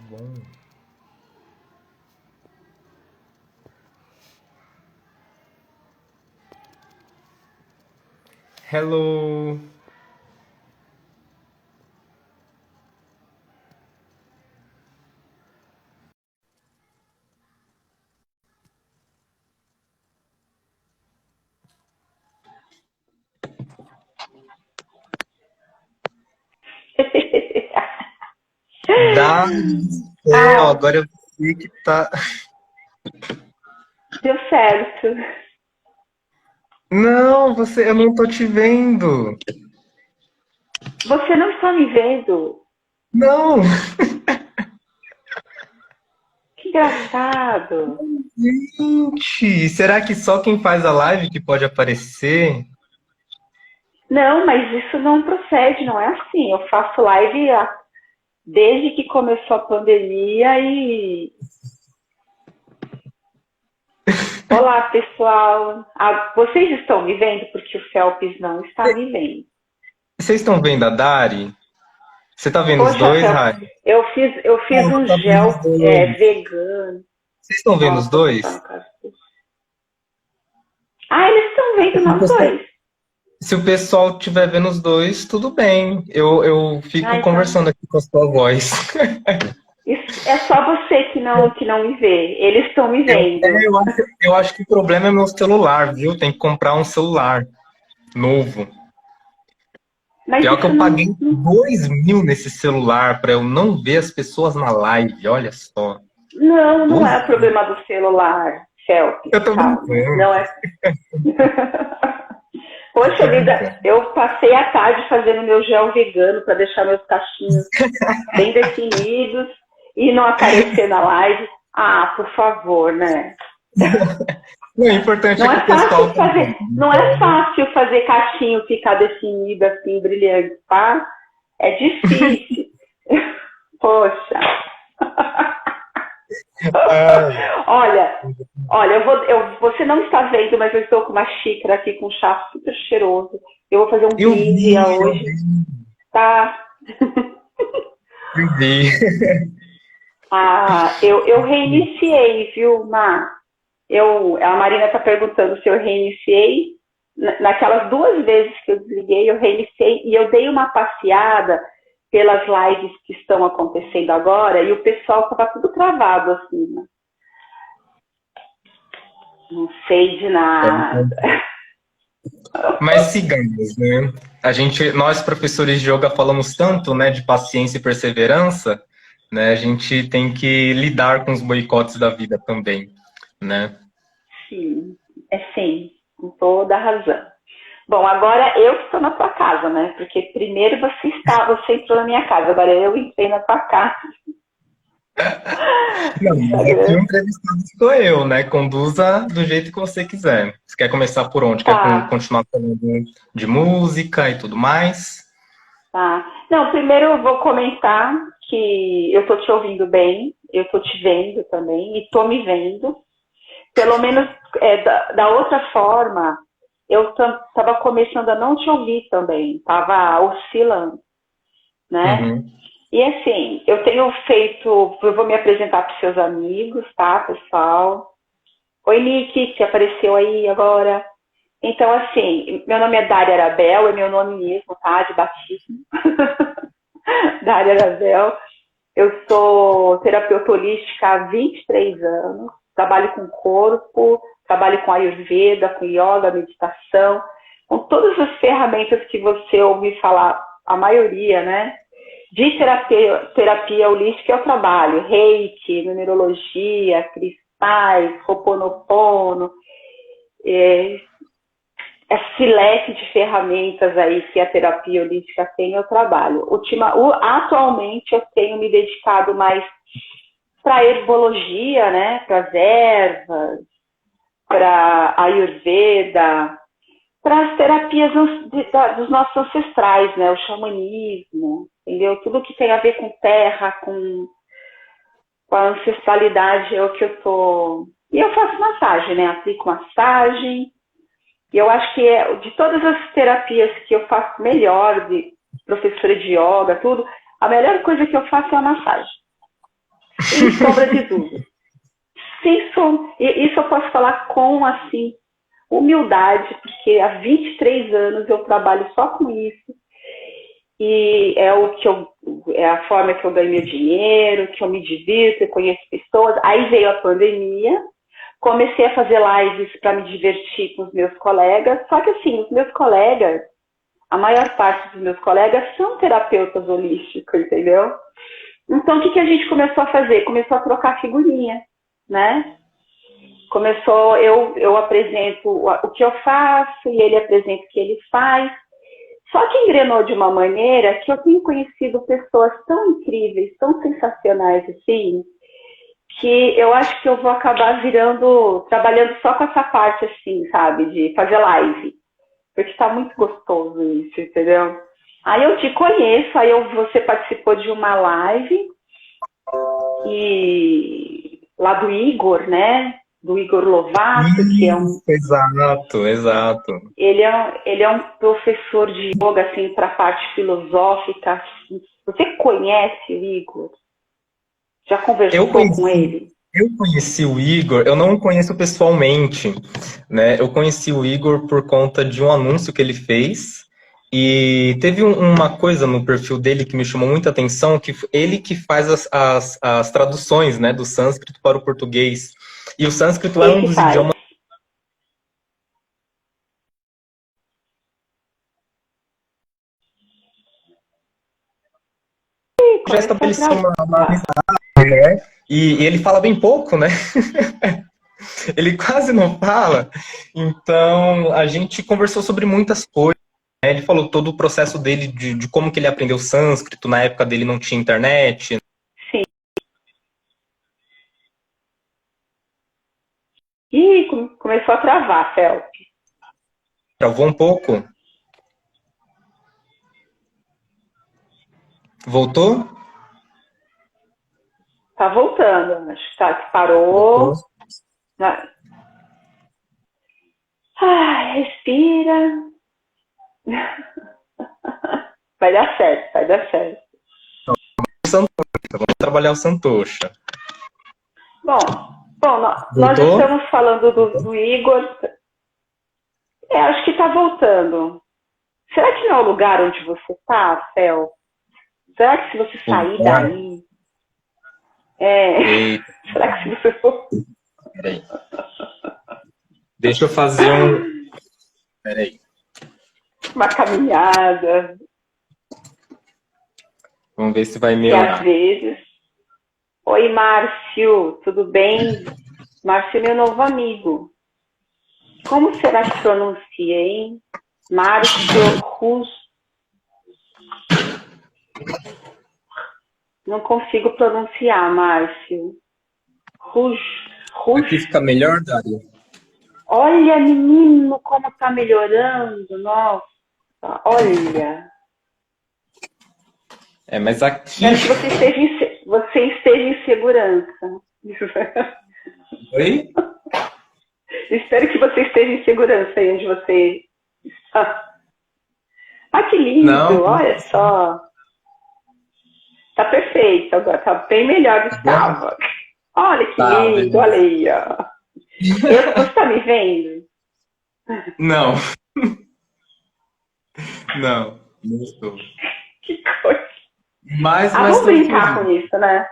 Bom. Hello. Dado do céu, Ah, agora eu vi que tá. deu certo. Não, eu não tô te vendo. Você não está me vendo? Não, Que engraçado. gente, será que só quem faz a live que pode aparecer? Não, mas isso não procede, não é assim. Eu faço live desde que começou a pandemia e. Olá, pessoal. Ah, vocês estão me vendo? Porque o Felps não está me vendo. Vocês estão vendo a Dari? Você tá vendo os Poxa, dois, Felps, Rai? eu fiz Ela um tá vendo os gel dois. vegano. Vocês estão vendo os Nossa, vou botar dois? no caso. Ah, eles estão vendo Se o nós pessoal, dois. se o pessoal estiver vendo os dois, tudo bem. Eu Ah, fico então. conversando aqui com a sua voz. É só você que não me vê. Eles estão me vendo. Eu acho que o problema é meu celular, viu? Tem que comprar um celular novo. Mas Pior que isso eu não, paguei não. 2.000 nesse celular para eu não ver as pessoas na live. Olha só. Não, não Dois é o mil. problema do celular, Felps, Eu tô calma. brincando. Não é. Eu Poxa tô vida, brincando. eu passei a tarde fazendo meu gel vegano para deixar meus cachinhos bem definidos e não aparecer na live. Ah, por favor, né? Não, o importante é Não que é o pessoal fácil tá vendo. fazer, não é Então, fácil fazer cachinho ficar definido assim, brilhante, tá? É difícil. Poxa. ai, Olha, olha, você não está vendo, mas eu estou com uma xícara aqui com chá super cheiroso. Eu vou fazer um eu brinde vi, eu hoje, vi, tá? eu vi. Ah, eu reiniciei, viu, Má? A Marina está perguntando se eu reiniciei. Naquelas 2 vezes que eu desliguei, eu reiniciei e eu dei uma passeada pelas lives que estão acontecendo agora e o pessoal estava tudo travado assim, né? Não sei de nada. Mas sigamos, né? Nós professores de yoga falamos tanto, né, de paciência e perseverança, né? A gente tem que lidar com os boicotes da vida também, né? Sim, sim, com toda a razão. Bom, agora eu que estou na tua casa, né? Porque primeiro você entrou na minha casa, agora eu entrei na tua casa Não, no mas aqui o Instagram. entrevistado sou eu, né? Conduza do jeito que você quiser. Você quer começar por onde? Quer Tá, continuar falando de música e tudo mais? tá. Não, primeiro eu vou comentar que eu tô te ouvindo bem, eu tô te vendo também e tô me vendo. Pelo menos da outra forma, eu estava começando a não te ouvir também, estava oscilando, né? Uhum. E assim, eu tenho feito, eu vou me apresentar para os seus amigos, tá, pessoal? Oi, Nick, que apareceu aí agora. Então, assim, meu nome é Dária Arabel, é meu nome mesmo, tá, de batismo. Dária Arabel. Eu sou terapeuta holística há 23 anos, trabalho com corpo, trabalho com Ayurveda, com yoga, meditação, com todas as ferramentas que você ouve falar, a maioria, né? De terapia holística eu trabalho, reiki, numerologia, cristais, hoponopono, é, esse leque de ferramentas aí que a terapia holística tem, eu trabalho. Atualmente eu tenho me dedicado mais para a herbologia, né, para as ervas, para a Ayurveda, para as terapias dos nossos ancestrais, né, o xamanismo, entendeu? Tudo que tem a ver com terra, com a ancestralidade é o que eu tô. E eu faço massagem, né? Aplico massagem. E eu acho que de todas as terapias que eu faço melhor, de professora de yoga, tudo, a melhor coisa que eu faço é a massagem. Sem sombra de dúvida. Sem sombra. E isso eu posso falar com, assim, humildade, porque há 23 anos eu trabalho só com isso. E é é a forma que eu ganho meu dinheiro, que eu me divirto, eu conheço pessoas. Aí veio a pandemia, comecei a fazer lives para me divertir com os meus colegas. Só que assim, os meus colegas, a maior parte dos meus colegas são terapeutas holísticos, entendeu? Então, o que a gente começou a fazer? Começou a trocar figurinha, né? Começou, eu apresento o que eu faço e ele apresenta o que ele faz. Só que engrenou de uma maneira que eu tenho conhecido pessoas tão incríveis, tão sensacionais assim, que eu acho que eu vou acabar trabalhando só com essa parte assim, sabe, de fazer live. Porque tá muito gostoso isso, entendeu? Aí eu te conheço, você participou de uma live e lá do Igor, né? Do Igor Lovato, que é um... Exato. Ele é um professor de yoga, assim, para a parte filosófica. Você conhece o Igor? Já conversou com ele? Eu conheci o Igor, eu não o conheço pessoalmente, né? Eu conheci o Igor por conta de um anúncio que ele fez e teve uma coisa no perfil dele que me chamou muita atenção, que ele que faz as traduções, né, do sânscrito para o português. E o sânscrito é um dos idiomas que já estabeleceu uma amizade, né? E ele fala bem pouco, né? Ele quase não fala. Então, a gente conversou sobre muitas coisas. Né? Ele falou todo o processo dele, de como que ele aprendeu sânscrito. Na época dele não tinha internet. Sim. Ih, começou a travar, Fel. Travou um pouco. Voltou? Tá voltando. Acho que parou. Voltou. Respira. Vai dar certo, vai dar certo. Vamos trabalhar o Santosha. Bom, nós estamos falando do Igor. Acho que tá voltando. Será que não é o lugar onde você tá, Fel? Será que se você sair daí... Será que se você for... Peraí. Deixa eu fazer Peraí. Uma caminhada. Vamos ver se vai melhorar. E às vezes... Oi, Márcio, tudo bem? Márcio é meu novo amigo. Como será que pronuncia, hein? Márcio Rus. Não consigo pronunciar, Márcio. Aqui fica melhor, Dário? Olha, menino, como tá melhorando. Nossa, olha. Mas aqui... Espero que você esteja em segurança. Oi? Espero que você esteja em segurança aí onde você está. Que lindo, Não. Olha só. Tá perfeito agora, tá bem melhor do que estava. Olha que lindo, olha aí, ó. Você tá me vendo? Não. Não estou. Que coisa. Mas vamos brincar com isso, né?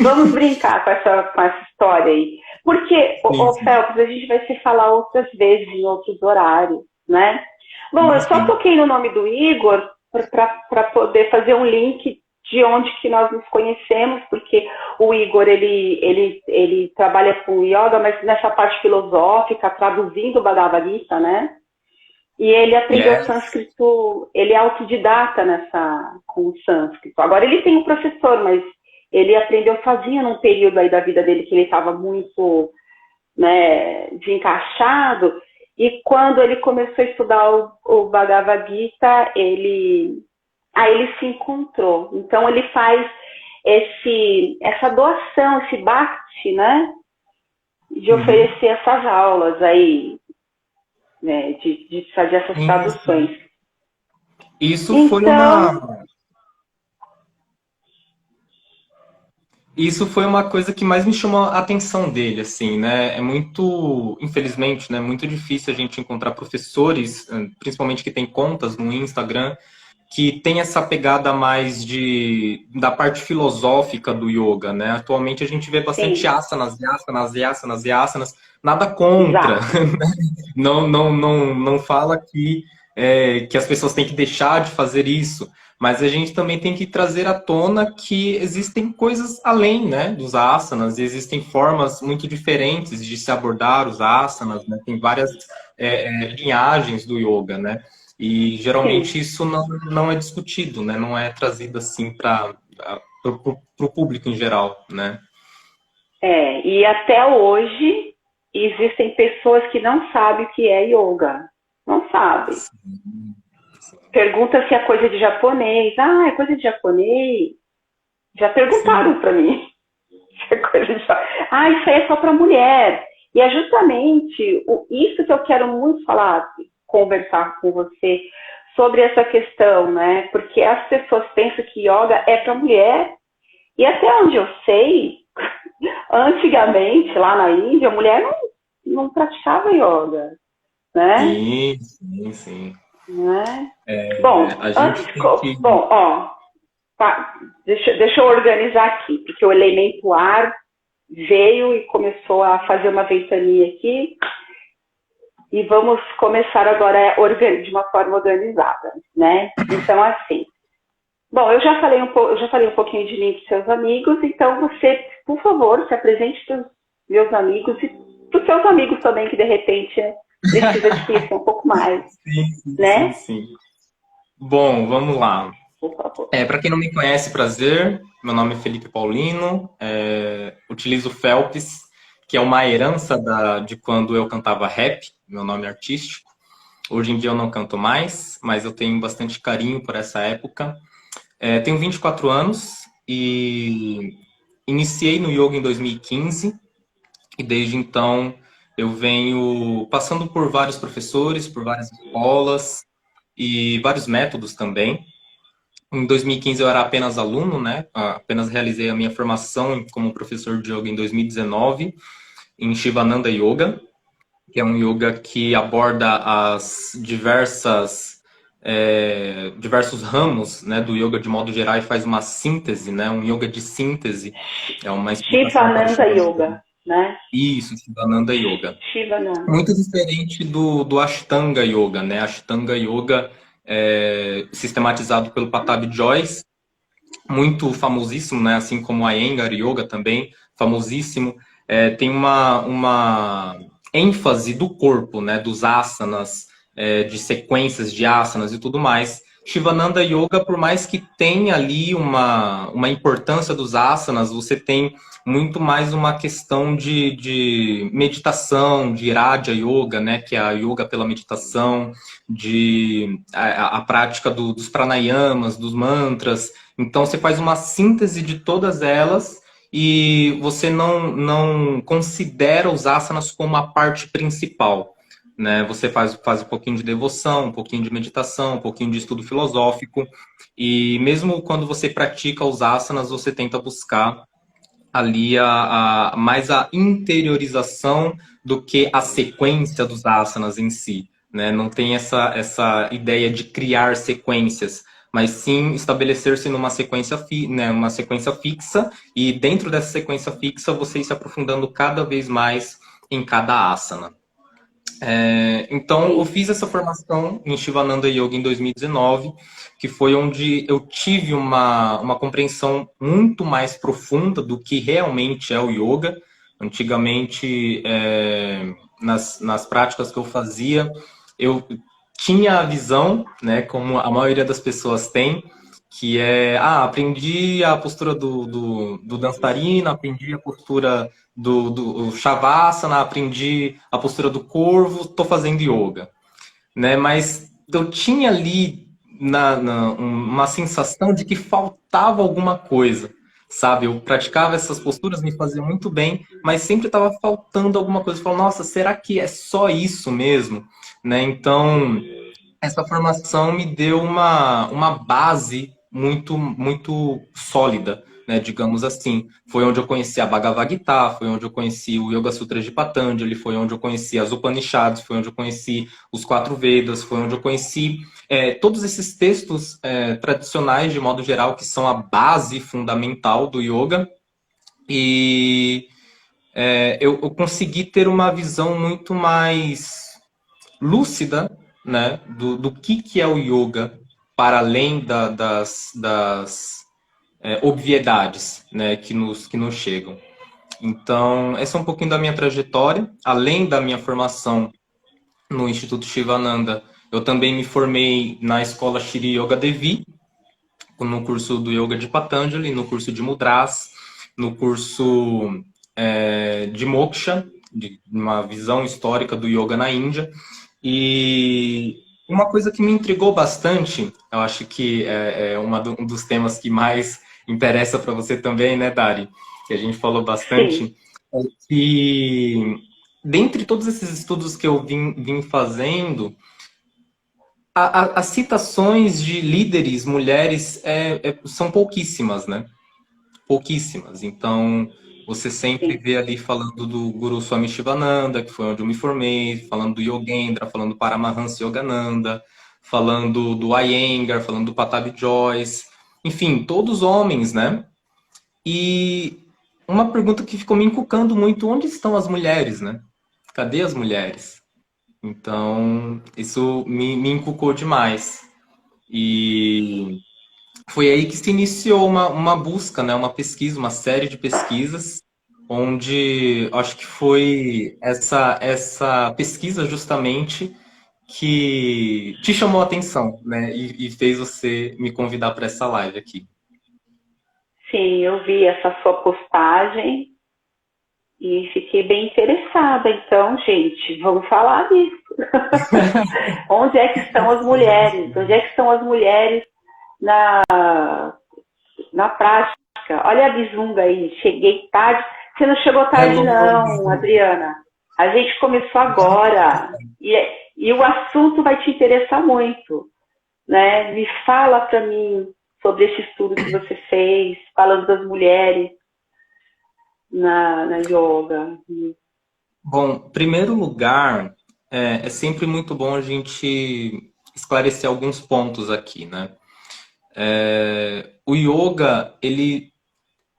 Vamos brincar com essa história aí. Porque, Felps, a gente vai se falar outras vezes, em outros horários, né? Bom, eu só toquei no nome do Igor para poder fazer um link de onde que nós nos conhecemos, porque o Igor, ele trabalha com yoga, mas nessa parte filosófica, traduzindo o Bhagavad Gita, né? E ele aprendeu sânscrito, ele é autodidata com o sânscrito. Agora ele tem um professor, mas ele aprendeu sozinho num período aí da vida dele que ele estava muito, né, desencaixado. E quando ele começou a estudar o Bhagavad Gita, aí ele se encontrou. Então ele faz essa doação, esse bhakti, né, de oferecer essas aulas aí, né, de fazer essas traduções. Isso foi uma... Isso foi uma coisa que mais me chamou a atenção dele, assim, né? É muito, infelizmente, né, muito difícil a gente encontrar professores, principalmente que têm contas no Instagram, que tem essa pegada mais da parte filosófica do yoga, né? Atualmente a gente vê bastante Sim, asanas, asanas, asanas, asanas, nada contra. exato. Não fala que as pessoas têm que deixar de fazer isso, mas a gente também tem que trazer à tona que existem coisas além, né, dos asanas, e existem formas muito diferentes de se abordar os asanas, né? Tem várias linhagens do yoga, né? E Sim. geralmente isso não é discutido, né? Não é trazido assim para o público em geral, né? E até hoje existem pessoas que não sabem o que é yoga. Não sabem. Sim, sim. Pergunta se é coisa de japonês. Ah, é coisa de japonês? Já Sim. perguntaram para mim. Se é coisa de... Ah, isso aí é só para mulher. E é justamente isso que eu quero muito falar, conversar com você sobre essa questão, né? Porque as pessoas pensam que yoga é para mulher. E até onde eu sei, antigamente, lá na Índia, a mulher não praticava yoga, né? Sim, sim, sim. né? Bom, A gente tem que. bom, ó, deixa eu organizar aqui, porque o elemento ar veio e começou a fazer uma ventania aqui, e vamos começar agora de uma forma organizada, né? Então, assim, bom, eu já falei um pouquinho de mim para seus amigos, então você, por favor, se apresente para os meus amigos e para os seus amigos também, que de repente precisa te conhecer um pouco mais, Sim, sim, sim, né? sim. Bom, vamos lá. Por favor. Para quem não me conhece, prazer. Meu nome é Felipe Paulino. Utilizo Phelps, que é uma herança de quando eu cantava rap, meu nome é artístico. Hoje em dia eu não canto mais, mas eu tenho bastante carinho por essa época. Tenho 24 anos e iniciei no yoga em 2015 e desde então eu venho passando por vários professores, por várias escolas e vários métodos também. Em 2015 eu era apenas aluno, né? Apenas realizei a minha formação como professor de yoga em 2019 em Shivananda Yoga, que é um yoga que aborda as diversos ramos, né, do yoga de modo geral e faz uma síntese, né? Um yoga de síntese. É uma explicação para Shivananda Shivananda. Yoga, né? Isso, Shivananda Yoga. Shivananda. Muito diferente do Ashtanga Yoga, né? Ashtanga Yoga é sistematizado pelo Patabi Joyce, muito famosíssimo, né? Assim como a Iyengar Yoga também, famosíssimo. Tem uma ênfase do corpo, né? Dos asanas, de sequências de asanas e tudo mais. Shivananda Yoga, por mais que tenha ali uma importância dos asanas, você tem muito mais uma questão de meditação, de Raja Yoga, né? Que é a yoga pela meditação, a prática dos pranayamas, dos mantras. Então você faz uma síntese de todas elas e você não considera os asanas como a parte principal. Né? Você faz um pouquinho de devoção, um pouquinho de meditação, um pouquinho de estudo filosófico. E mesmo quando você pratica os asanas, você tenta buscar ali mais a interiorização do que a sequência dos asanas em si. Né? Não tem essa ideia de criar sequências, mas sim estabelecer-se numa sequência, né, uma sequência fixa, e dentro dessa sequência fixa você ir se aprofundando cada vez mais em cada asana. Então, eu Sim, fiz essa formação em Shivananda Yoga em 2019, que foi onde eu tive uma compreensão muito mais profunda do que realmente é o yoga. Antigamente, nas práticas que eu fazia, eu tinha a visão, né, como a maioria das pessoas tem, que aprendi a postura do dançarino, aprendi a postura do Shavasana, aprendi a postura do corvo, estou fazendo yoga, né? Mas eu tinha ali uma sensação de que faltava alguma coisa, sabe? Eu praticava essas posturas, me fazia muito bem, mas sempre estava faltando alguma coisa. Eu falava, nossa, será que é só isso mesmo? Né? Então, essa formação me deu uma base muito, muito sólida, né, digamos assim. Foi onde eu conheci a Bhagavad Gita, foi onde eu conheci o Yoga Sutra de Patanjali, foi onde eu conheci as Upanishads, foi onde eu conheci os 4 Vedas, foi onde eu conheci todos esses textos tradicionais, de modo geral, que são a base fundamental do yoga. E eu consegui ter uma visão muito mais lúcida, né, do que é o yoga, para além das obviedades, né, que nos chegam. Então, essa é um pouquinho da minha trajetória. Além da minha formação no Instituto Shivananda, eu também me formei na escola Shri Yoga Devi, no curso do Yoga de Patanjali, no curso de Mudras, no curso de Moksha, de uma visão histórica do yoga na Índia. E uma coisa que me intrigou bastante, eu acho que é um dos temas que mais interessa para você também, né, Dari? Que a gente falou bastante, Sim, é que dentre todos esses estudos que eu vim fazendo, as citações de líderes mulheres são pouquíssimas, né? Pouquíssimas. Então, você sempre sim. vê ali falando do Guru Swami Shivananda, que foi onde eu me formei, falando do Yogendra, falando do Paramahansa Yogananda, falando do Iyengar, falando do Patabi Joyce, enfim, todos homens, né? E uma pergunta que ficou me encucando muito, onde estão as mulheres, né? Cadê as mulheres? Então, isso me encucou demais. E foi aí que se iniciou uma busca, né, uma pesquisa, uma série de pesquisas, onde acho que foi essa pesquisa justamente que te chamou a atenção, né, e fez você me convidar para essa live aqui. Sim, eu vi essa sua postagem e fiquei bem interessada. Então, gente, vamos falar disso. Onde é que estão as mulheres? Onde é que estão as mulheres na, na prática? Olha a bisunga aí, cheguei tarde. Você não chegou tarde, Hello. não, Adriana. A gente começou agora e o assunto vai te interessar muito, né? Me fala para mim sobre esse estudo que você fez, falando das mulheres na yoga. Bom, em primeiro lugar, é sempre muito bom a gente esclarecer alguns pontos aqui, né? O yoga, ele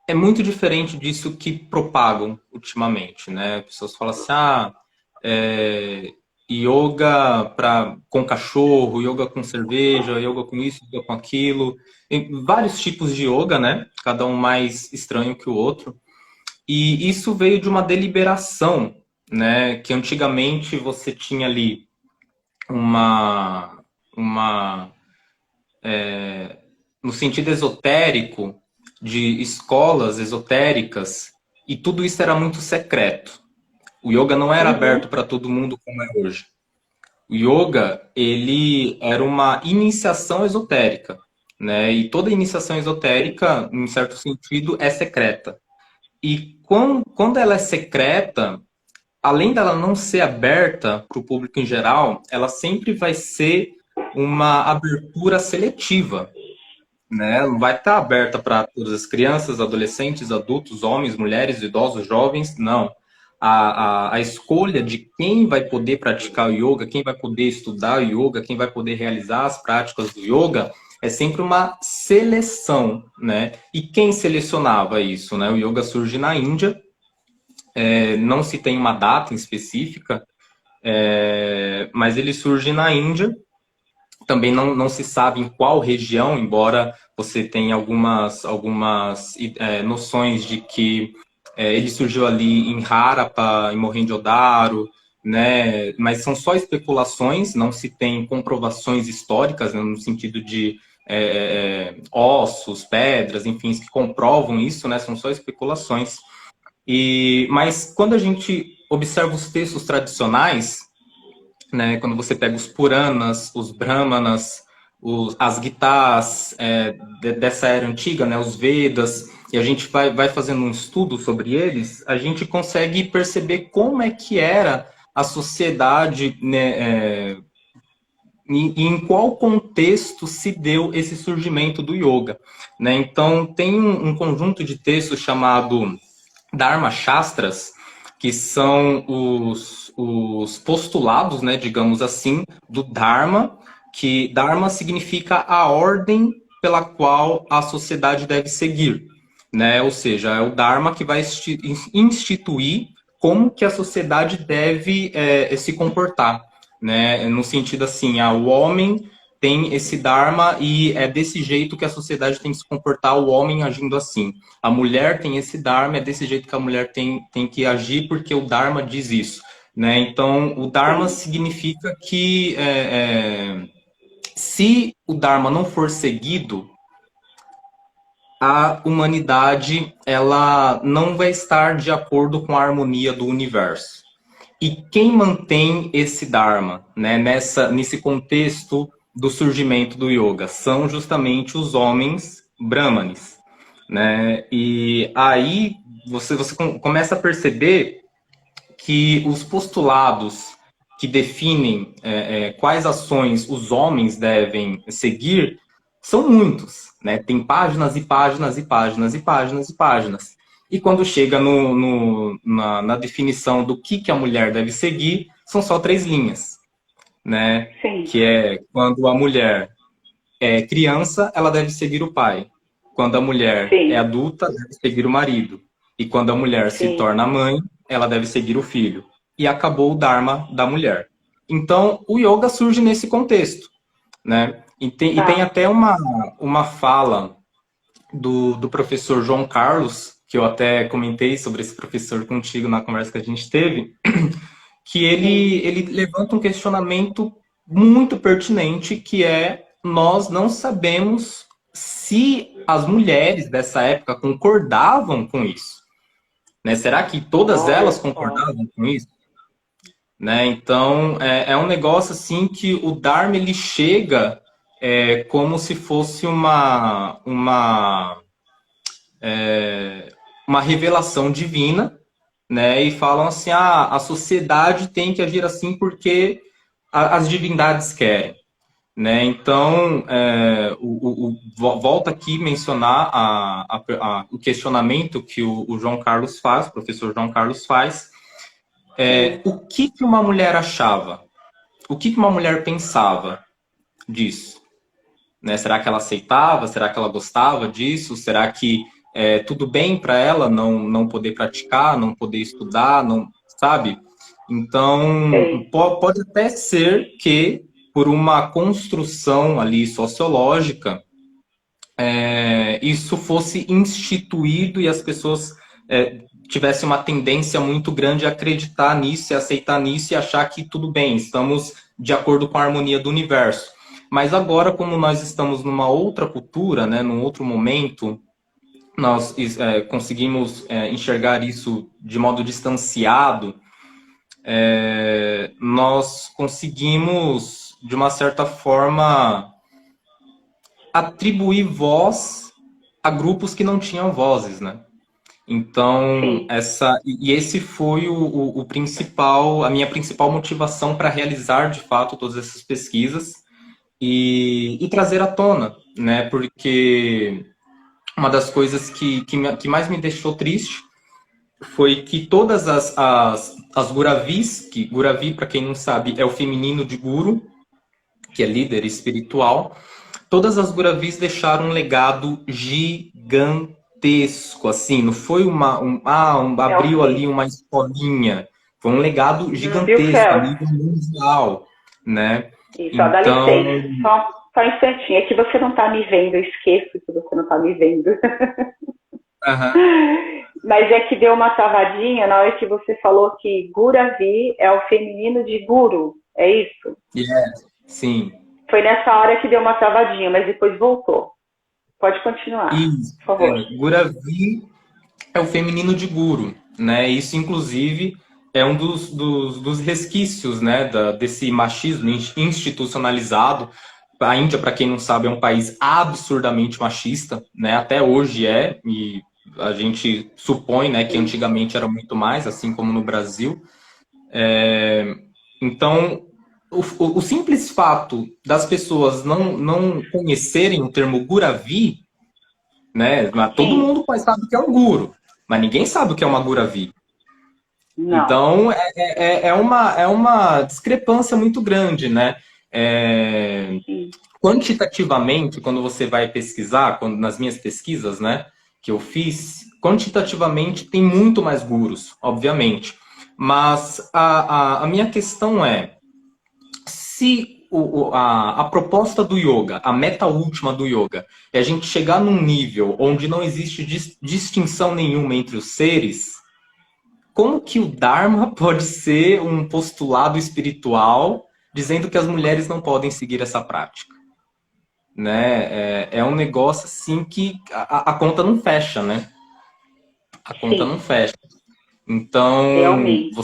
é muito diferente disso que propagam ultimamente, né? Pessoas falam assim, yoga com cachorro, yoga com cerveja, yoga com isso, yoga com aquilo. Tem vários tipos de yoga, né? Cada um mais estranho que o outro. E isso veio de uma deliberação, né? Que antigamente você tinha ali uma no sentido esotérico, de escolas esotéricas, e tudo isso era muito secreto. O yoga não era aberto Uhum, para todo mundo como é hoje. O yoga, ele era uma iniciação esotérica, né? E toda iniciação esotérica, em certo sentido, é secreta. E quando ela é secreta, além dela não ser aberta para o público em geral, ela sempre vai ser uma abertura seletiva, né? Não vai estar aberta para todas as crianças, adolescentes, adultos, homens, mulheres, idosos, jovens, não. A escolha de quem vai poder praticar o yoga, quem vai poder estudar o yoga, quem vai poder realizar as práticas do yoga, é sempre uma seleção, né? E quem selecionava isso, né? O yoga surge na Índia, não se tem uma data em específica, mas ele surge na Índia. Também não se sabe em qual região, embora você tenha algumas noções de que ele surgiu ali em Harappa, em Mohenjo-Daro, né? Mas são só especulações, não se tem comprovações históricas, né? No sentido de ossos, pedras, enfim, que comprovam isso, né? São só especulações. Mas quando a gente observa os textos tradicionais, né, quando você pega os Puranas, os Brahmanas, as Gitas dessa era antiga, né, os Vedas, e a gente vai fazendo um estudo sobre eles, a gente consegue perceber como é que era a sociedade, né, e em qual contexto se deu esse surgimento do yoga, né? Então, tem um conjunto de textos chamado Dharma Shastras, que são os postulados, né, digamos assim, do Dharma, que Dharma significa a ordem pela qual a sociedade deve seguir, né? Ou seja, é o Dharma que vai instituir como que a sociedade deve se comportar, né? No sentido assim, o homem tem esse Dharma e é desse jeito que a sociedade tem que se comportar, o homem agindo assim. A mulher tem esse Dharma, é desse jeito que a mulher tem que agir, porque o Dharma diz isso, né? Então, o Dharma significa que se o Dharma não for seguido, a humanidade ela não vai estar de acordo com a harmonia do universo. E quem mantém esse Dharma, né, nesse contexto do surgimento do yoga? São justamente os homens brahmanes, né? E aí você começa a perceber que os postulados que definem quais ações os homens devem seguir são muitos, né? Tem páginas e páginas e páginas e páginas e páginas. E quando chega na definição do que a mulher deve seguir, são só 3 linhas, né? Sim. Que é quando a mulher é criança, ela deve seguir o pai. Quando a mulher Sim. é adulta, deve seguir o marido. E quando a mulher Sim. se torna mãe, ela deve seguir o filho. E acabou o Dharma da mulher. Então, o yoga surge nesse contexto, né? E tem até uma fala do professor João Carlos, que eu até comentei sobre esse professor contigo na conversa que a gente teve, que ele levanta um questionamento muito pertinente, que é: nós não sabemos se as mulheres dessa época concordavam com isso, né? Será que todas elas concordavam com isso? Né? Então, é um negócio assim que o Dharma ele chega como se fosse uma revelação divina, né? E falam assim: a sociedade tem que agir assim porque as divindades querem, né? Então, volta aqui mencionar o questionamento que o João Carlos faz, o professor João Carlos faz. O que uma mulher achava? O que uma mulher pensava disso? Né? Será que ela aceitava? Será que ela gostava disso? Será que tudo bem para ela não poder praticar, não poder estudar, não, sabe? Então, pode até ser que, por uma construção ali sociológica, isso fosse instituído e as pessoas tivessem uma tendência muito grande a acreditar nisso, e aceitar nisso e achar que tudo bem, estamos de acordo com a harmonia do universo. Mas agora, como nós estamos numa outra cultura, né, num outro momento, nós conseguimos enxergar isso de modo distanciado, nós conseguimos, de uma certa forma, atribuir voz a grupos que não tinham vozes, né? Então, esse foi o principal, a minha principal motivação para realizar, de fato, todas essas pesquisas e trazer à tona, né? Porque uma das coisas que mais me deixou triste foi que todas as Guravis, que Guravi, para quem não sabe, é o feminino de Guru, que é líder espiritual, todas as Guravis deixaram um legado gigantesco, assim, não foi abriu ali uma escolinha, foi um legado gigantesco, a nível mundial, né? Isso, dá licença, só um instantinho, é que você não tá me vendo, eu esqueço que você não tá me vendo. Mas é que deu uma travadinha na hora que você falou que Guravi é o feminino de Guru, é isso? Sim. Foi nessa hora que deu uma travadinha, mas depois voltou. Pode continuar, isso, por favor. Guravi é o feminino de Guru, né? Isso, inclusive, é um dos resquícios, né, desse machismo institucionalizado. A Índia, para quem não sabe, é um país absurdamente machista, né? Até hoje e a gente supõe, né, que antigamente era muito mais, assim como no Brasil. Então, o simples fato das pessoas não conhecerem o termo Guravi, né? Todo Sim, mundo sabe o que é um guru, mas ninguém sabe o que é uma Guravi. não. Então, é uma discrepância muito grande, né? É, Sim, quantitativamente, quando você vai pesquisar, nas minhas pesquisas, né, que eu fiz, quantitativamente tem muito mais gurus, obviamente. Mas a minha questão é, se a proposta do yoga, a meta última do yoga, é a gente chegar num nível onde não existe distinção nenhuma entre os seres, como que o Dharma pode ser um postulado espiritual dizendo que as mulheres não podem seguir essa prática? Né? É um negócio assim que a conta não fecha, né? A conta sim, não fecha. Então, realmente.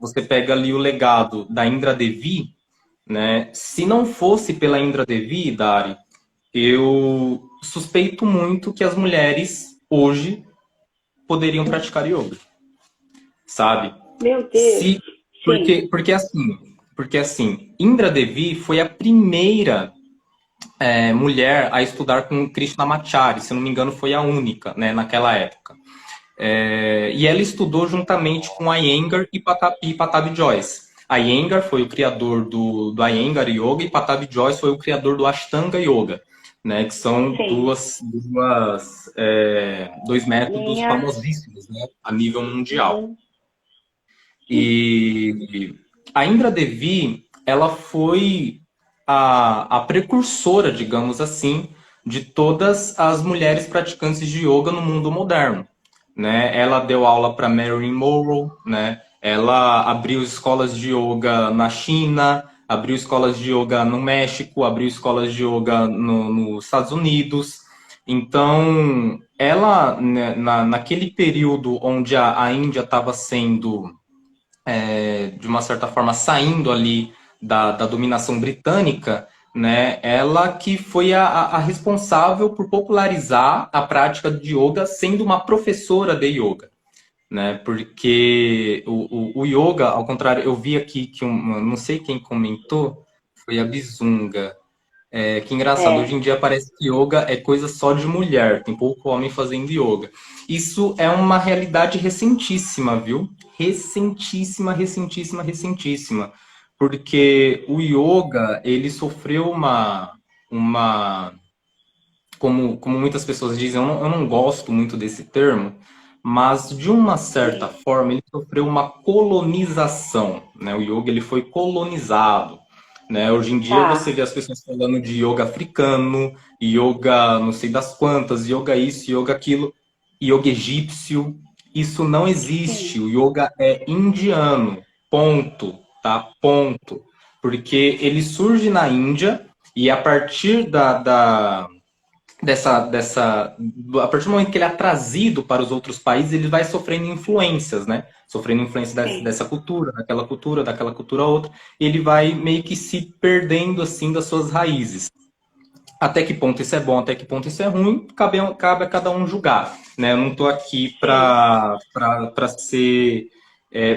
você pega ali o legado da Indra Devi, né? Se não fosse pela Indra Devi, Dari, eu suspeito muito que as mulheres hoje poderiam praticar yoga, sabe? Meu Deus. Se, Sim, porque assim, Indra Devi foi a primeira mulher a estudar com Krishnamacharya, se não me engano, foi a única, né, naquela época. E ela estudou juntamente com Iyengar e Patabi Joyce. Iyengar foi o criador do Iyengar Yoga e Patabi Joyce foi o criador do Ashtanga Yoga, né, que são sim. dois métodos Linhas. famosíssimos, né, a nível mundial. Uhum, sim, E a Indra Devi, ela foi a precursora, digamos assim, de todas as mulheres praticantes de yoga no mundo moderno, né? Ela deu aula para Marilyn Monroe, né? Ela abriu escolas de yoga na China, abriu escolas de yoga no México, abriu escolas de yoga nos Estados Unidos. Então, ela, né, naquele período onde a Índia estava sendo de uma certa forma, saindo ali da dominação britânica, né, ela que foi a responsável por popularizar a prática de yoga, sendo uma professora de yoga. Né, porque o yoga, ao contrário, eu vi aqui que não sei quem comentou, foi a Bizunga. Que engraçado, hoje é. em dia parece que yoga é coisa só de mulher, tem pouco homem fazendo yoga. Isso é uma realidade recentíssima, viu? Recentíssima, recentíssima, recentíssima. Porque o yoga, ele sofreu uma como muitas pessoas dizem, eu não gosto muito desse termo, mas de uma certa Sim. forma ele sofreu uma colonização, né? O yoga ele foi colonizado, né? Hoje em dia você Tá. vê as pessoas falando de yoga africano, yoga não sei das quantas, yoga isso, yoga aquilo, yoga egípcio. Isso não existe. Sim. O yoga é indiano. Ponto, tá? Ponto. Porque ele surge na Índia e a partir a partir do momento que ele é trazido para os outros países, ele vai sofrendo influências, né? Sofrendo influência Sim. dessa cultura, daquela cultura outra, e ele vai meio que se perdendo assim das suas raízes. Até que ponto isso é bom, até que ponto isso é ruim, cabe a cada um julgar, né? Eu não estou aqui Sim. para ser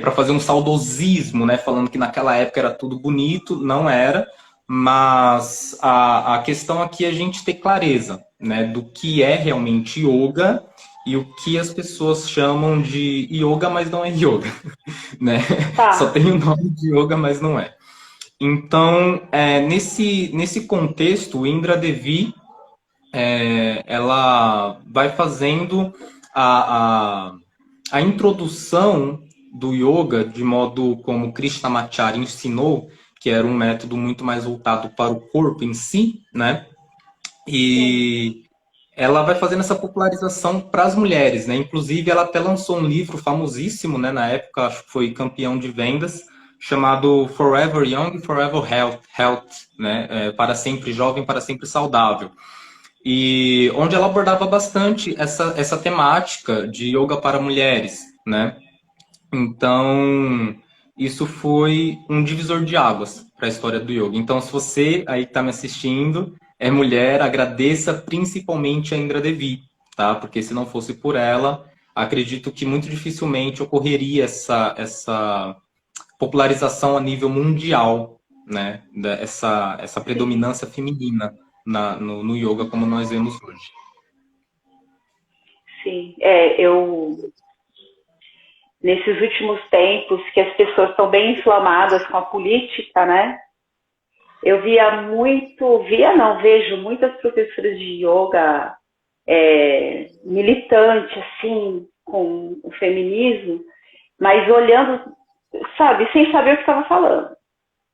para fazer um saudosismo, né? Falando que naquela época era tudo bonito, não era, mas a questão aqui é a gente ter clareza, né? Do que é realmente yoga e o que as pessoas chamam de yoga, mas não é yoga, né? Só Tá. tem o nome de yoga, mas não é. Então, nesse contexto, o Indra Devi ela vai fazendo a, a, a introdução do yoga de modo como Krishnamacharya ensinou, que era um método muito mais voltado para o corpo em si, né? Sim. E ela vai fazendo essa popularização para as mulheres, né? Inclusive, ela até lançou um livro famosíssimo, né? Na época, acho que foi campeão de vendas, chamado Forever Young, Forever Health, né? Para sempre jovem, para sempre saudável. E onde ela abordava bastante essa temática de yoga para mulheres, né? Então, isso foi um divisor de águas para a história do yoga. Então, se você aí está me assistindo, é mulher, agradeça principalmente a Indra Devi, tá? Porque se não fosse por ela, acredito que muito dificilmente ocorreria essa popularização a nível mundial, né? Essa predominância feminina no yoga como nós vemos hoje. Sim, nesses últimos tempos que as pessoas estão bem inflamadas com a política, né? Eu vejo muitas professoras de yoga militante, assim, com o feminismo, mas olhando, sabe, sem saber o que estava falando,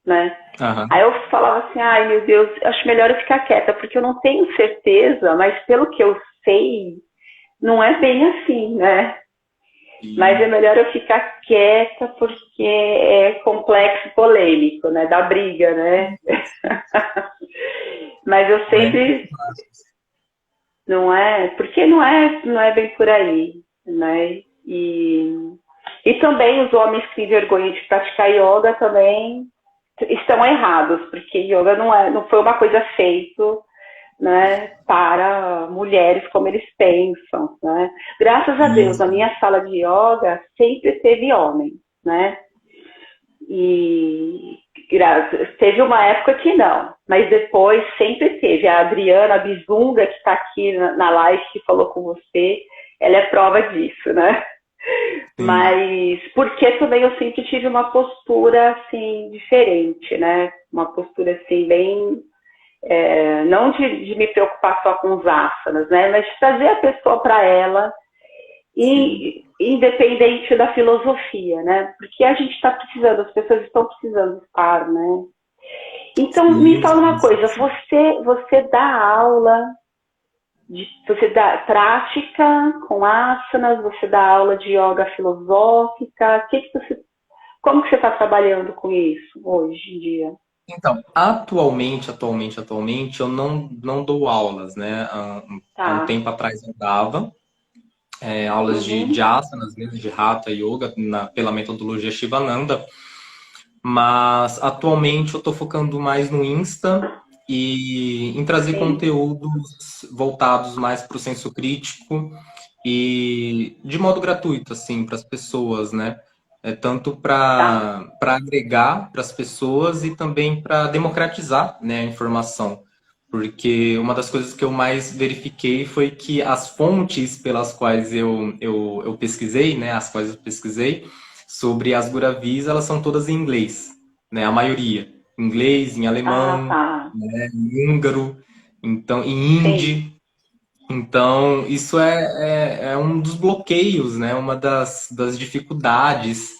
né? Uhum. Aí eu falava assim, ai meu Deus, acho melhor eu ficar quieta, porque eu não tenho certeza, mas pelo que eu sei, não é bem assim, né? Mas é melhor eu ficar quieta porque é complexo e polêmico, né? Dá briga, né? Mas eu sempre... Não é? Porque não é bem por aí, né? E também os homens que têm vergonha de praticar yoga também estão errados, porque yoga não foi uma coisa feita, né, para mulheres como eles pensam, né? Graças a Deus, na minha sala de yoga sempre teve homem, né? E teve uma época que não, mas depois sempre teve. A Adriana Bizunga, que está aqui na live, que falou com você, ela é prova disso, né? Sim. Mas porque também eu sempre tive uma postura assim diferente, né? Uma postura assim bem não de me preocupar só com os asanas, né? Mas de trazer a pessoa para ela e independente da filosofia, né? Porque a gente está precisando, as pessoas estão precisando estar, né? Então me fala uma coisa, você dá aula, você dá prática com asanas, você dá aula de yoga filosófica, como que você está trabalhando com isso hoje em dia? Então, atualmente, eu não dou aulas, né? Há um tempo atrás eu dava aulas de asanas, mesmo de Hatha Yoga, pela metodologia Shivananda, mas atualmente eu estou focando mais no Insta e em trazer conteúdos voltados mais para o senso crítico e de modo gratuito, assim, para as pessoas, né? Tanto para agregar para as pessoas e também para democratizar, né, a informação. Porque uma das coisas que eu mais verifiquei foi que as fontes pelas quais eu pesquisei, né, as quais eu pesquisei sobre as Guravis, elas são todas em inglês, né, a maioria. Em inglês, em alemão, né, em húngaro, então, em hindi. Então, isso é um dos bloqueios, né? Uma das dificuldades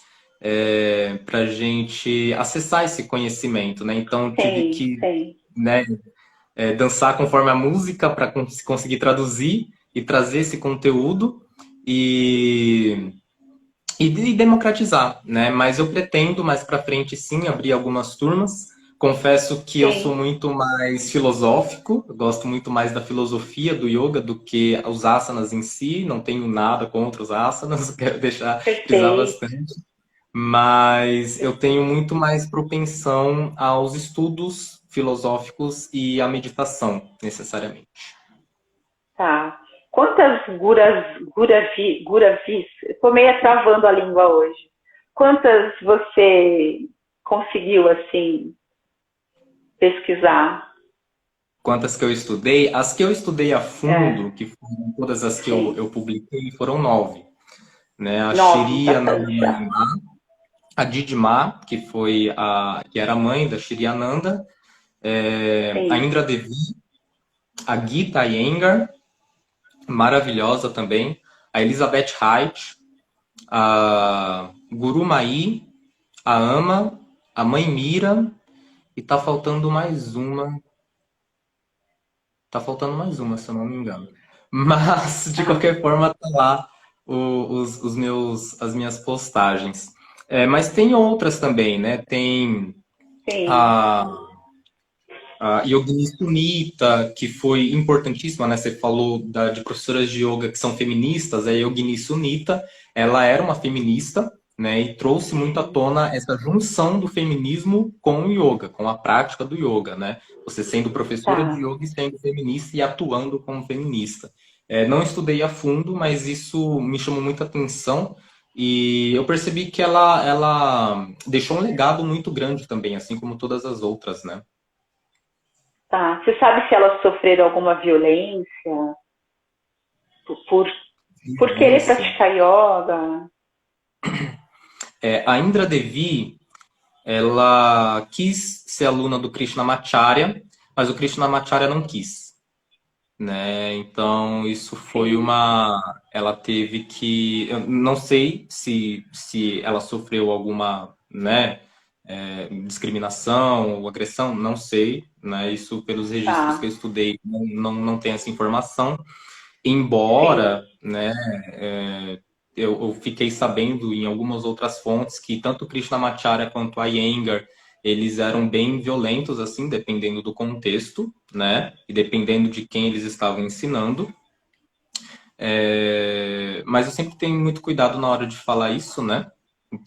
para a gente acessar esse conhecimento, né? Então, tive que né, dançar conforme a música para conseguir traduzir e trazer esse conteúdo e democratizar, né? Mas eu pretendo mais para frente, sim, abrir algumas turmas. Confesso que eu sou muito mais filosófico, eu gosto muito mais da filosofia do yoga do que os asanas em si, não tenho nada contra os asanas, quero deixar frisar bastante. Mas eu tenho muito mais propensão aos estudos filosóficos e à meditação, necessariamente. Tá. Quantas guravis, estou meio travando a língua hoje. Quantas você conseguiu, assim, pesquisar? Quantas que eu estudei? As que eu estudei a fundo, que foram todas as que eu publiquei, foram 9. Né? A Shri Ananda, a Didima, que era a mãe da Shri Ananda, a Indra Devi, a Gita Iyengar, maravilhosa também, a Elizabeth Wright, a Guru Mai, a Ama, a Mãe Mira, e tá faltando mais uma. Tá faltando mais uma, se eu não me engano. Mas, de qualquer forma, tá lá as minhas postagens. Mas tem outras também, né? Tem a Yogini Sunita, que foi importantíssima, né? Você falou de professoras de yoga que são feministas. A Yogini Sunita, ela era uma feminista, né? E trouxe muito à tona essa junção do feminismo com o yoga, com a prática do yoga, né? Você sendo professora de yoga e sendo feminista e atuando como feminista. Não estudei a fundo, mas isso me chamou muita atenção E eu percebi que ela deixou um legado muito grande também, assim como todas as outras, né? Tá. Você sabe se elas sofreram alguma violência por, por querer Violência. praticar yoga? A Indra Devi, ela quis ser aluna do Krishnamacharya, mas o Krishnamacharya não quis, né? Então isso foi Sim. uma, ela teve que, eu não sei se ela sofreu alguma, né, discriminação ou agressão, não sei, né? Isso pelos registros que eu Tá. estudei não tem essa informação. Sim. Embora, né, é, eu fiquei sabendo em algumas outras fontes que tanto o Krishnamacharya quanto a Iyengar, eles eram bem violentos, assim, dependendo do contexto, né, e dependendo de quem eles estavam ensinando. Mas eu sempre tenho muito cuidado na hora de falar isso, né?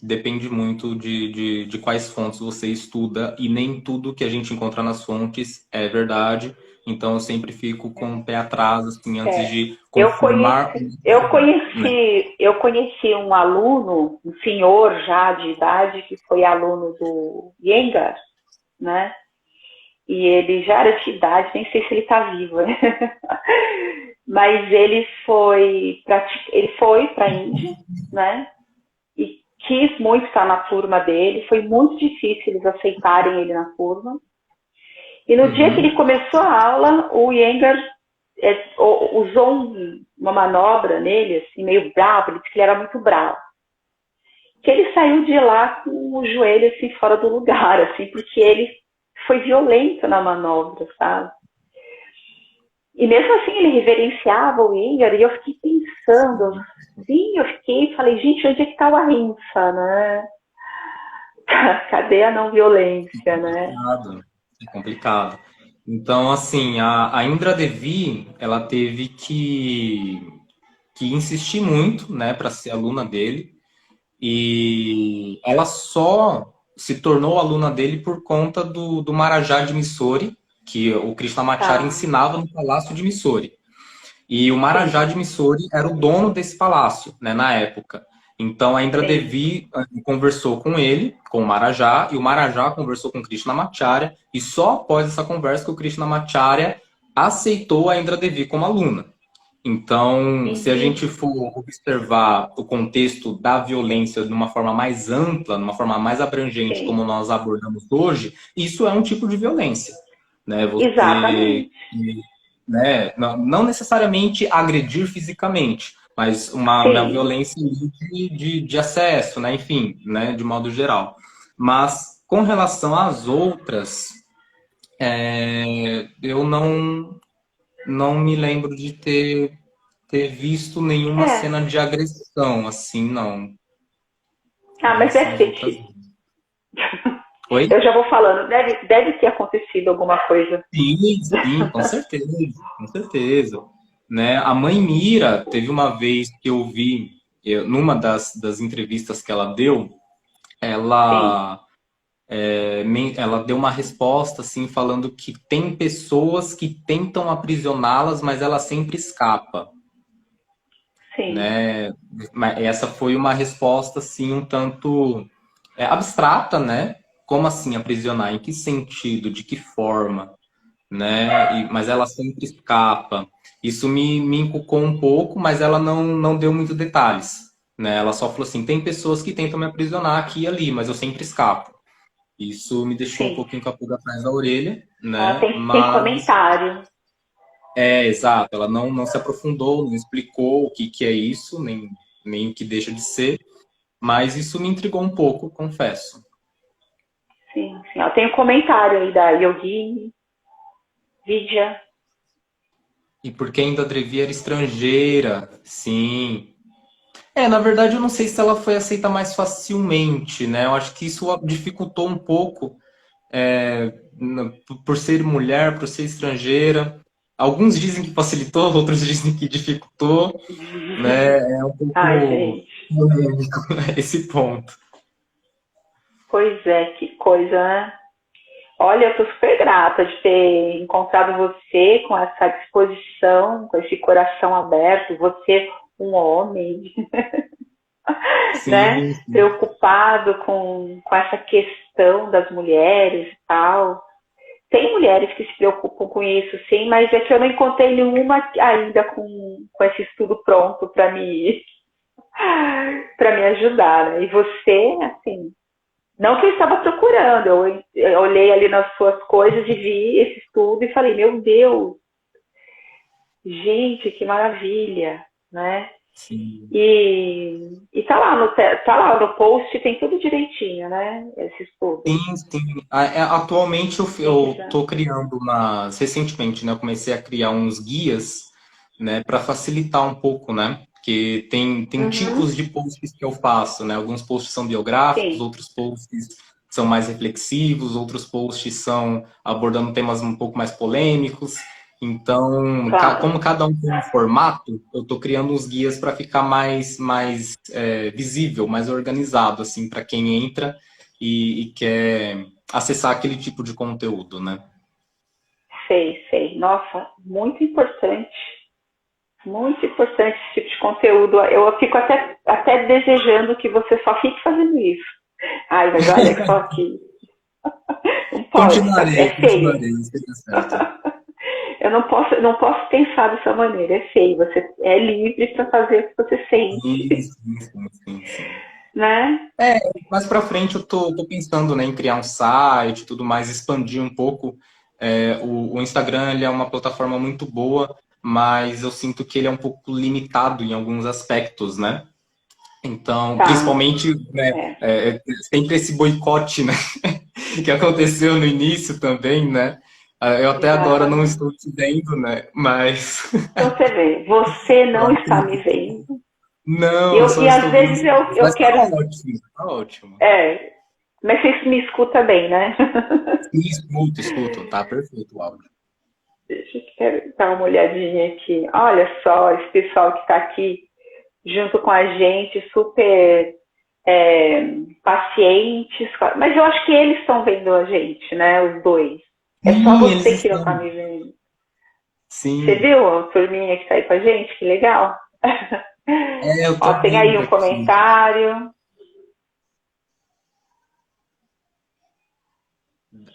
Depende muito de quais fontes você estuda e nem tudo que a gente encontra nas fontes é verdade. Então eu sempre fico com o pé atrás, assim, antes É. de Eu confirmar, conheci, eu né? conheci, eu conheci um aluno, um senhor já de idade, que foi aluno do Iyengar, né? E ele já era de idade, nem sei se ele está vivo, né? Mas ele foi para a Índia, né? E quis muito estar na turma dele. Foi muito difícil eles aceitarem ele na turma. E no dia que ele Uhum. começou a aula, o Iyengar usou uma manobra nele, assim, meio bravo. Ele disse que ele era muito bravo. Que ele saiu de lá com o joelho assim fora do lugar, assim, porque ele foi violento na manobra, sabe? E mesmo assim ele reverenciava o Iyengar e eu fiquei pensando, sim, eu fiquei, falei, gente, onde é que tá o ahimsa, né? Cadê a não violência, né? Complicado. É complicado. Então, assim, a Indra Devi, ela teve que insistir muito, né, para ser aluna dele. E ela só se tornou aluna dele por conta do Maharaja de Mysore, que o Krishnamacharya Tá, ensinava no Palácio de Mysore. E o sim, Maharaja de Mysore era o dono desse palácio, né, na época. Então a Indra sim, Devi conversou com ele, com o Maharaja, e o Maharaja conversou com o Krishnamacharya, e só após essa conversa que o Krishnamacharya aceitou a Indra Devi como aluna. Então, se a entendi, gente for observar o contexto da violência de uma forma mais ampla, de uma forma mais abrangente, como sim, nós abordamos hoje, isso é um tipo de violência, né? Você, exatamente, né, não necessariamente agredir fisicamente, mas uma sim, violência de acesso, né? Enfim, né? De modo geral. Mas com relação às outras, eu não me lembro de ter visto nenhuma é. cena de agressão, assim, não. Com Ah, mas relação deve às ter outras. tido. Oi? Eu já vou falando, deve ter acontecido alguma coisa. Sim, sim, com certeza, com certeza. Né? A mãe Mira, teve uma vez que eu vi, numa das entrevistas que ela deu, Sim, ela, ela deu uma resposta, assim, falando que tem pessoas que tentam aprisioná-las, mas ela sempre escapa. sim, Né? Essa foi uma resposta assim um tanto abstrata, né? Como assim aprisionar? Em que sentido? De que forma? Né? Mas ela sempre escapa. Isso me encucou um pouco, mas ela não deu muitos detalhes. Né? Ela só falou assim: tem pessoas que tentam me aprisionar aqui e ali, mas eu sempre escapo. Isso me deixou um sim. pouquinho com a pulga atrás da orelha, Ah, né? tem Mas comentário. exato, ela não se aprofundou, não explicou o que é isso, nem o que deixa de ser, mas isso me intrigou um pouco, confesso. Sim, sim. Ó, tem um comentário aí da Yogini, Vidya. E porque ainda Drevi era estrangeira, sim. Na verdade, eu não sei se ela foi aceita mais facilmente, né? Eu acho que isso dificultou um pouco, por ser mulher, por ser estrangeira. Alguns dizem que facilitou, outros dizem que dificultou, né? É um Ai, pouco gente. polêmico esse ponto. Pois é, que coisa, né? Olha, eu tô super grata de ter encontrado você com essa disposição, com esse coração aberto, você um homem. né? Sim, sim. Preocupado com essa questão das mulheres e tal. Tem mulheres que se preocupam com isso, sim, mas é que eu não encontrei nenhuma ainda com esse estudo pronto para me ajudar, né? E você, assim, não que eu estava procurando, eu olhei ali nas suas coisas e vi esse estudo e falei, meu Deus, gente, que maravilha, né? Sim. E tá lá no post, tem tudo direitinho, né? Esse estudo. Sim, sim. Atualmente Quem eu quiser. tô criando recentemente, né, eu comecei a criar uns guias, né, para facilitar um pouco, né? Porque tem Uhum, tipos de posts que eu faço, né? Alguns posts são biográficos, sim, outros posts são mais reflexivos, outros posts são abordando temas um pouco mais polêmicos. Então, claro. como cada um tem um formato, eu tô criando uns guias para ficar mais visível, mais organizado, assim, para quem entra e quer acessar aquele tipo de conteúdo, né? Sei, sei. Nossa, muito importante esse tipo de conteúdo. Eu fico até desejando que você só fique fazendo isso. Ai, mas olha só que não pode, tá? Continuarei, É feio. continuarei, isso está certo. Eu não posso pensar dessa maneira. É feio. Você é livre para fazer o que você sente, Sim, sim, sim, sim, sim. né? Mais para frente eu tô pensando, né, em criar um site e tudo mais, expandir um pouco. O Instagram ele é uma plataforma muito boa, mas eu sinto que ele é um pouco limitado em alguns aspectos, né? Então, Tá. principalmente, né, É, sempre esse boicote, né, que aconteceu no início também, né? Eu até agora não exatamente. estou te vendo, né? Mas Então você vê, você eu não está me acredito. vendo. Não, eu E só às estou vendo. vezes eu Mas tá quero. ótimo, tá ótimo. É, mas você me escuta bem, né? Sim, escuto, escuto. Tá perfeito o áudio. Deixa eu dar uma olhadinha aqui. Olha só, esse pessoal que está aqui junto com a gente, super é, pacientes. Mas eu acho que eles estão vendo a gente, né? Os dois. É só Sim, eles você que não está estão. me vendo. Você Sim. viu a turminha que está aí com a gente? Que legal. Eu Ó, tô tem aí vendo um aqui. comentário.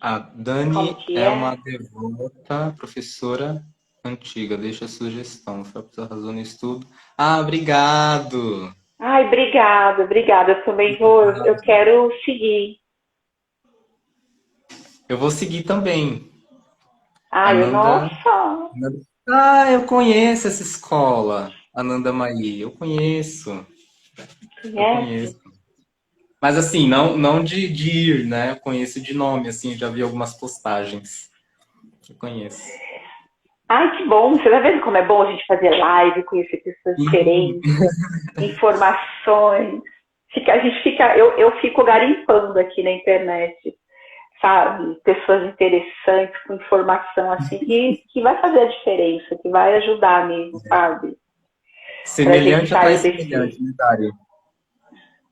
A Como Dani que é uma é? devota professora antiga. Deixa a sugestão. Foi a razão no estudo. Ah, obrigado. Ai, obrigada, obrigada. Eu também vou, eu quero seguir. Eu vou seguir também. Ai, Ananda. nossa, Ah, eu conheço essa escola. Ananda Maí. Eu conheço. Eu conhece? conheço. Mas assim, não de ir, né? Eu conheço de nome, assim, já vi algumas postagens. Eu conheço. Ai, que bom. Você tá vendo como é bom a gente fazer live, conhecer pessoas Sim. diferentes, informações. A gente fica, eu fico garimpando aqui na internet, sabe? Pessoas interessantes, com informação assim, que vai fazer a diferença, que vai ajudar mesmo, sabe? Pra gente Semelhante atrai sair desse. semelhante, né, Dário?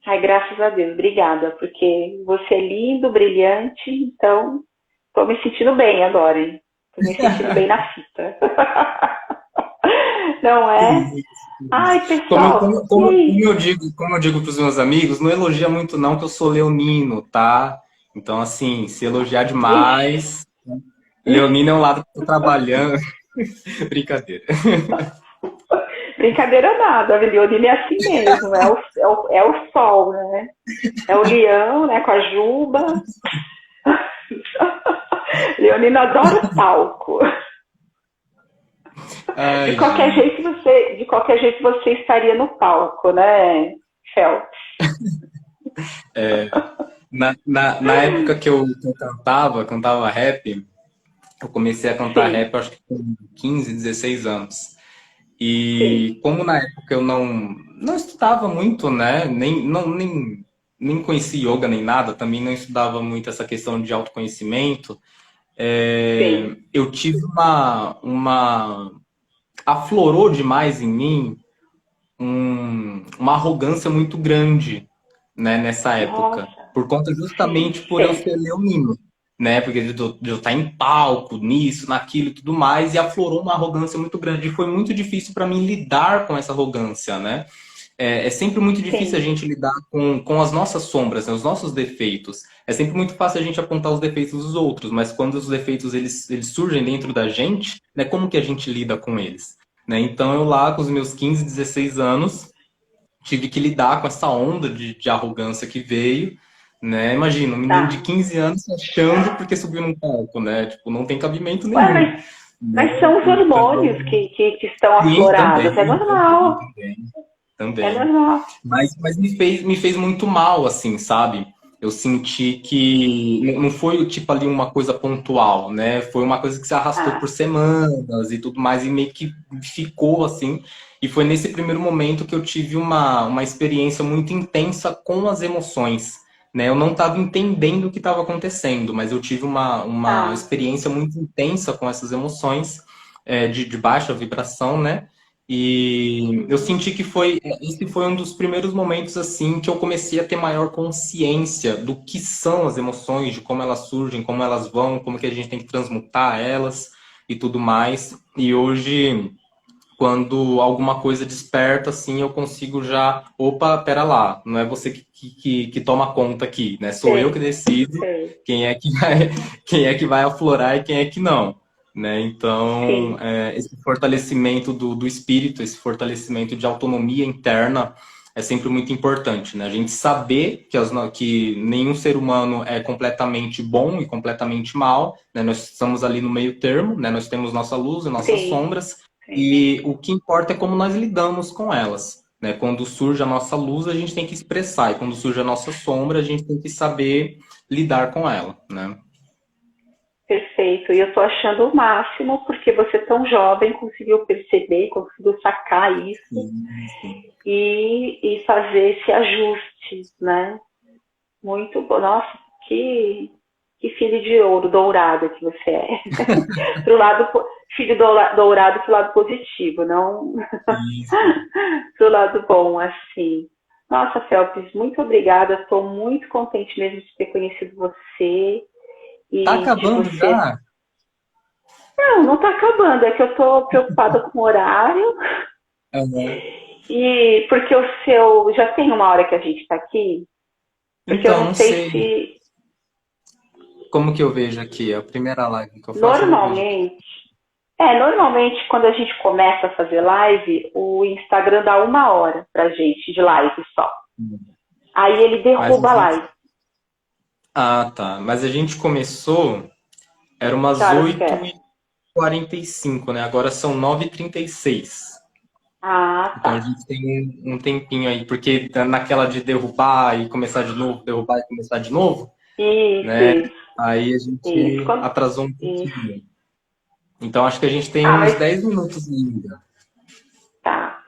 Ai, graças a Deus, obrigada, porque você é lindo, brilhante, então tô me sentindo bem agora, hein? Tô me sentindo bem na fita. Não Que é? isso, que isso. Ai, pessoal, e aí? Como eu digo para os meus amigos, não elogia muito não, que eu sou leonino, tá? Então, assim, se elogiar Ixi, demais, leonino é um lado que eu tô trabalhando. Brincadeira. brincadeira nada, a Leonina é assim mesmo, é o sol, né? É o leão, né, com a juba. Leonina adora o palco. De Ai, qualquer gente. jeito você estaria no palco, né, Fel? Na época que eu cantava rap, eu comecei a cantar Sim, rap, acho que com 15, 16 anos. E sim. como na época eu não estudava muito, né? Nem conhecia yoga nem nada, também não estudava muito essa questão de autoconhecimento. Sim. Eu tive aflorou demais em mim uma arrogância muito grande, né, nessa época, Nossa. por conta Sim, justamente por eu sei. ser leonino, né, porque de eu estar em palco, nisso, naquilo e tudo mais, e aflorou uma arrogância muito grande, e foi muito difícil para mim lidar com essa arrogância, né, é sempre muito difícil a sim. gente lidar com as nossas sombras, né, os nossos defeitos. É sempre muito fácil a gente apontar os defeitos dos outros, mas quando os defeitos eles surgem dentro da gente, né, como que a gente lida com eles? Né? Então eu lá com os meus 15, 16 anos, tive que lidar com essa onda de arrogância que veio, né? Imagina, um menino de Tá. 15 anos se achando porque subiu num palco, né? Tipo, não tem cabimento Ué, nenhum, né? mas são os Então, hormônios que estão sim, aflorados. É também, também, normal. também, É também. normal. Mas me fez muito mal, assim, sabe? Eu senti que não foi tipo ali uma coisa pontual, né? Foi uma coisa que se arrastou por Ah, semanas e tudo mais, e meio que ficou assim. E foi nesse primeiro momento que eu tive uma experiência muito intensa com as emoções, né? Eu não estava entendendo o que estava acontecendo, mas eu tive uma tá. experiência muito intensa com essas emoções, de baixa vibração, né? E eu Uhum. senti que esse foi um dos primeiros momentos assim que eu comecei a ter maior consciência do que são as emoções, de como elas surgem, como elas vão, como que a gente tem que transmutar elas e tudo mais. E hoje, quando alguma coisa desperta, assim, eu consigo já, opa, pera lá, não é você que toma conta aqui, né? Sou eu que Sei, decido sei. quem é que vai, quem é que vai aflorar e quem é que não. Né? Então, Sim, esse fortalecimento do espírito, esse fortalecimento de autonomia interna é sempre muito importante, né? A gente saber que nenhum ser humano é completamente bom e completamente mal, né? Nós estamos ali no meio termo, né? Nós temos nossa luz e nossas sim, sombras, sim. e o que importa é como nós lidamos com elas. Né? Quando surge a nossa luz, a gente tem que expressar, e quando surge a nossa sombra, a gente tem que saber lidar com ela. Né? Perfeito. E eu estou achando o máximo, porque você tão jovem conseguiu perceber, conseguiu sacar isso Sim, sim. e fazer esse ajuste, né? Muito bom. Nossa, que filho de ouro, dourado que você é. Pro lado, filho dourado pro lado positivo, não Sim. pro lado bom, assim. Nossa, Felps, muito obrigada. Estou muito contente mesmo de ter conhecido você Tá e de acabando você. já? Não, não está acabando. É que eu estou preocupada com o horário Aham. e porque o seu já tem uma hora que a gente está aqui, porque eu Então, não não sei sei se como que eu vejo aqui. A primeira live que eu faço, eu não vejo aqui. normalmente normalmente quando a gente começa a fazer live, o Instagram dá uma hora pra gente de live só. Aí ele Mas a derruba a gente... live. Ah, tá. Mas a gente começou, era Que umas horas que oito é? e quarenta e cinco, né? Agora são 9h36. Ah, Então a tá. gente tem um tempinho aí, porque tá naquela de derrubar e começar de novo, derrubar e começar de novo, Isso, né? isso, Aí a isso. gente atrasou um Isso. pouquinho. Então acho que a gente tem Ah, uns mas 10 minutos ainda. tá.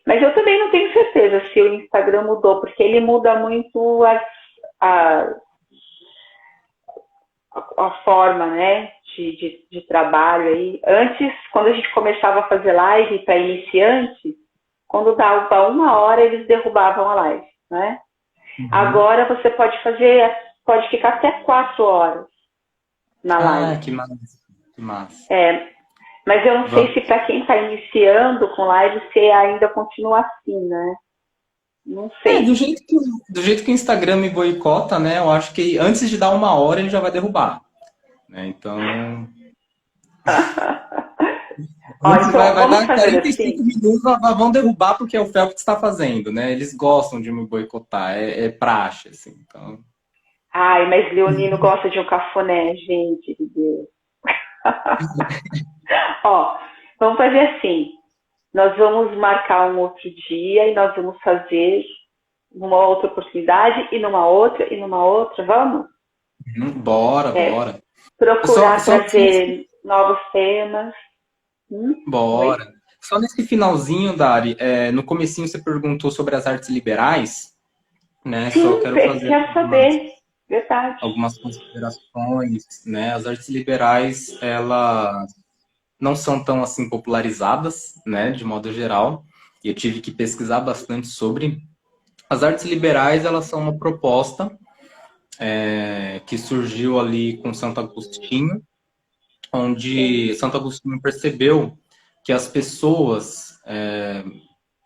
Mas eu também não tenho certeza se o Instagram mudou, porque ele muda muito a, a forma, né, de trabalho aí. Antes, quando a gente começava a fazer live para iniciantes, quando dava uma hora, eles derrubavam a live, né? Uhum. Agora você pode ficar até 4 horas na Ah, live. que massa, que massa. É, mas eu não sei Vamos. se para quem está iniciando com live, se ainda continua assim, né? Não É, sei. do jeito que o Instagram me boicota, né? Eu acho que antes de dar uma hora ele já vai derrubar. Né? Então, Ó, antes vai, então vai vamos dar fazer 45 assim. minutos, vão derrubar porque é o Felps que está fazendo, né? Eles gostam de me boicotar, é praxe, assim. Então, Ai, mas Leonino gosta de um cafuné, gente de Deus. Ó, vamos fazer assim. Nós vamos marcar um outro dia e nós vamos fazer numa outra oportunidade e numa outra e numa outra. Vamos? bora, É, bora. Só, procurar só, só nesse, trazer novos temas. Oi? bora. Só nesse finalzinho, Dari, no comecinho você perguntou sobre as artes liberais, né? Só Sim, quero fazer quero saber. Verdade. algumas considerações, né? As artes liberais, elas não são tão assim popularizadas, né, de modo geral. E eu tive que pesquisar bastante sobre. As artes liberais, elas são uma proposta que surgiu ali com Santo Agostinho, onde Sim. Santo Agostinho percebeu que as pessoas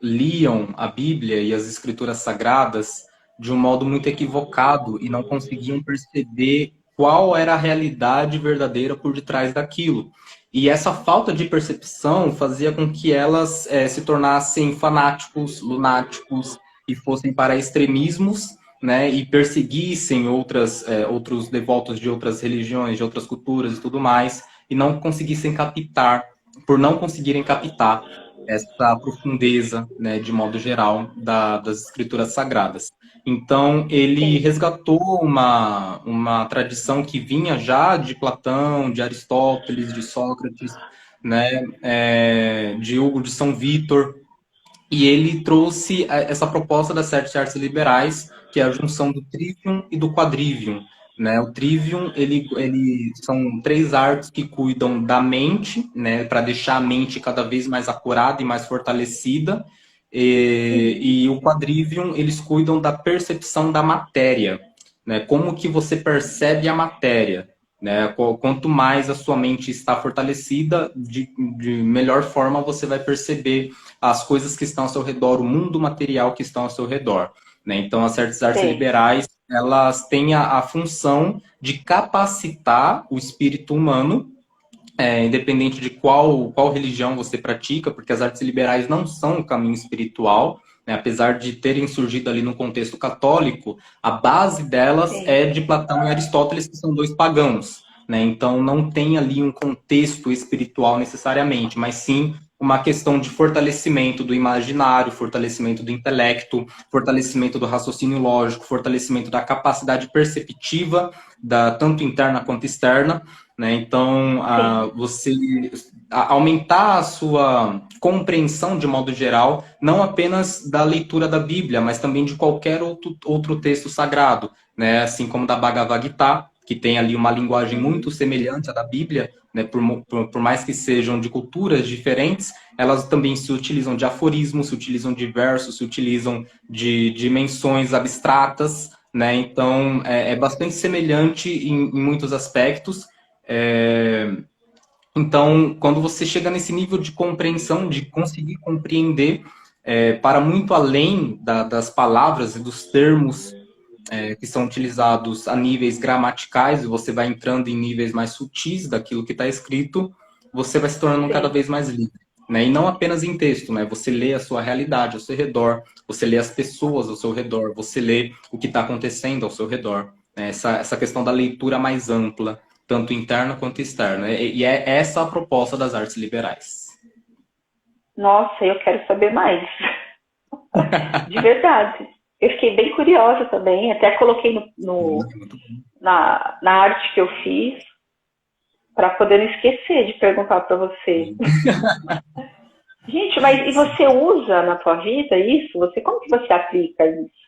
liam a Bíblia e as Escrituras Sagradas de um modo muito equivocado e não conseguiam perceber qual era a realidade verdadeira por detrás daquilo. E essa falta de percepção fazia com que elas se tornassem fanáticos, lunáticos e fossem para extremismos, né, e perseguissem outros devotos de outras religiões, de outras culturas e tudo mais, e não conseguissem captar, por não conseguirem captar essa profundeza, né, de modo geral, das escrituras sagradas. Então, ele Sim. resgatou uma tradição que vinha já de Platão, de Aristóteles, de Sócrates, né, de Hugo de São Vítor, e ele trouxe essa proposta das sete artes liberais, que é a junção do trivium e do quadrivium. Né? O trivium, ele são três artes que cuidam da mente, né, para deixar a mente cada vez mais acurada e mais fortalecida. E o quadrivium, eles cuidam da percepção da matéria, né? Como que você percebe a matéria, né? Quanto mais a sua mente está fortalecida, de melhor forma você vai perceber as coisas que estão ao seu redor, o mundo material que estão ao seu redor. Né? Então, as certas artes Sim. liberais, elas têm a função de capacitar o espírito humano, independente de qual religião você pratica, porque as artes liberais não são um caminho espiritual, né? Apesar de terem surgido ali no contexto católico, a base delas Sim. é de Platão e Aristóteles, que são dois pagãos. Né? Então, não tem ali um contexto espiritual necessariamente, mas sim uma questão de fortalecimento do imaginário, fortalecimento do intelecto, fortalecimento do raciocínio lógico, fortalecimento da capacidade perceptiva, tanto interna quanto externa. Né? Então, Sim. você aumentar a sua compreensão de modo geral, não apenas da leitura da Bíblia, mas também de qualquer outro texto sagrado, né? Assim como da Bhagavad Gita, que tem ali uma linguagem muito semelhante à da Bíblia, né? Por mais que sejam de culturas diferentes, elas também se utilizam de aforismos, se utilizam de versos, se utilizam de dimensões abstratas, né? Então, é bastante semelhante em muitos aspectos. É, então, quando você chega nesse nível de compreensão, de conseguir compreender para muito além das palavras e dos termos que são utilizados a níveis gramaticais, e você vai entrando em níveis mais sutis daquilo que está escrito, você vai se tornando cada Sim. vez mais livre. Né? E não apenas em texto, né? Você lê a sua realidade ao seu redor, você lê as pessoas ao seu redor, você lê o que está acontecendo ao seu redor. Né? Essa questão da leitura mais ampla, tanto interna quanto externa. E é essa a proposta das artes liberais. Nossa, eu quero saber mais. De verdade. Eu fiquei bem curiosa também. Até coloquei na arte que eu fiz para poder não esquecer de perguntar para você. Gente, mas e você usa na tua vida isso? Como que você aplica isso?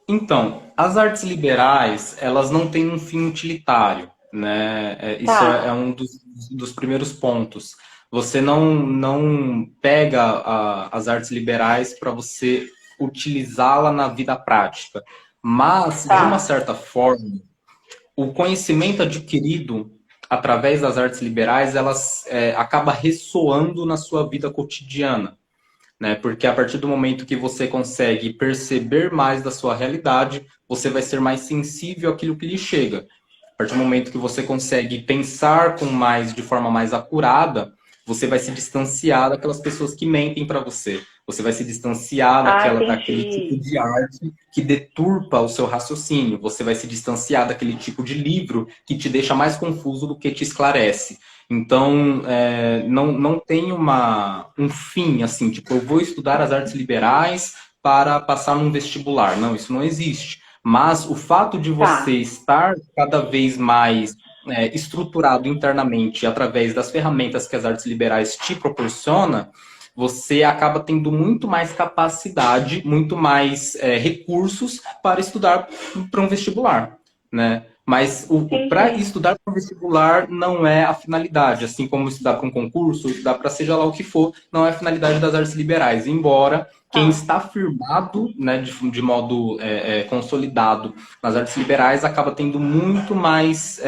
Então, as artes liberais, elas não têm um fim utilitário, né? Isso é Tá, um dos primeiros pontos. Você não pega as artes liberais para você utilizá-la na vida prática, mas, de uma tá. certa forma, o conhecimento adquirido através das artes liberais, elas acaba ressoando na sua vida cotidiana, né? Porque a partir do momento que você consegue perceber mais da sua realidade, você vai ser mais sensível àquilo que lhe chega. A partir do momento que você consegue pensar de forma mais acurada, você vai se distanciar daquelas pessoas que mentem para você. Você vai se distanciar Ah, daquele tipo entendi. de arte que deturpa o seu raciocínio. Você vai se distanciar daquele tipo de livro que te deixa mais confuso do que te esclarece. Então, não tem um fim, assim, tipo, eu vou estudar as artes liberais para passar num vestibular. Não, isso não existe. Mas o fato de você Tá. estar cada vez mais estruturado internamente através das ferramentas que as artes liberais te proporciona, você acaba tendo muito mais capacidade, muito mais recursos para estudar para um vestibular, né? Mas para Entendi. estudar para um vestibular não é a finalidade, assim como estudar para um concurso, estudar para seja lá o que for, não é a finalidade das artes liberais. Embora quem Tá. está firmado, né, de modo consolidado nas artes liberais acaba tendo muito mais